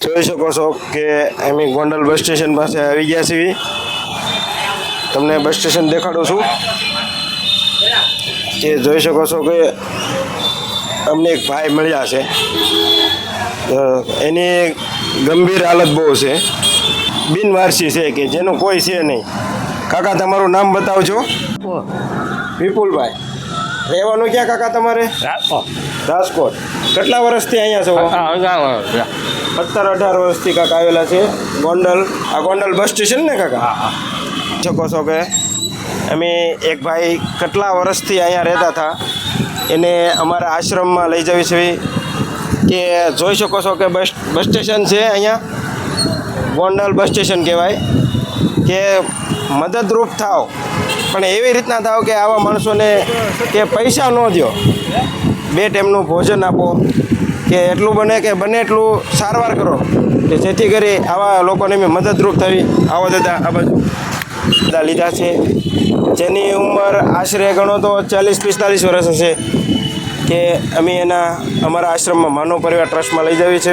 જોઈ શકો છો કે અમે ગોંડલ બસ સ્ટેશન પાસે આવી ગયા છીએ. તમને બસ સ્ટેશન દેખાડું છું કે જોઈ શકો છો કે અમને એક ભાઈ મળ્યા છે. એની ગંભીર હાલત બહુ છે, બિનવારસી છે કે જેનું કોઈ છે નહીં. કાકા તમારું નામ બતાવજો. વિપુલભાઈ. રહેવાનું ક્યાં કાકા તમારે? રાજકોટ. કેટલા વર્ષથી અહીંયા છો? 17-18 વર્ષથી કાકા આવેલા છે ગોંડલ. આ ગોંડલ બસ સ્ટેશન ને કાકા? શકો છો કે અમે એક ભાઈ કેટલા વર્ષથી અહીંયા રહેતા હતા, એને અમારા આશ્રમમાં લઈ જવી છે. કે જોઈ શકો છો કે બસ સ્ટેશન છે અહીંયા, ગોંડલ બસ સ્ટેશન કહેવાય. કે મદદરૂપ થાવ, પણ એવી રીતના થાવ કે આવા માણસોને કે પૈસા ન દો, 2 ટાઈમનું ભોજન આપો, કે એટલું બને એટલું સારવાર કરો કે જેથી કરી આવા લોકોને મેં મદદરૂપ થવી. આવો દાદા આ બાજુ દાદા લીધા છે, જેની ઉંમર આશરે ગણો તો 40-45 વર્ષ હશે. કે અમે અમારા આશ્રમમાં માનવ પરિવાર ટ્રસ્ટમાં લઈ જવી છે.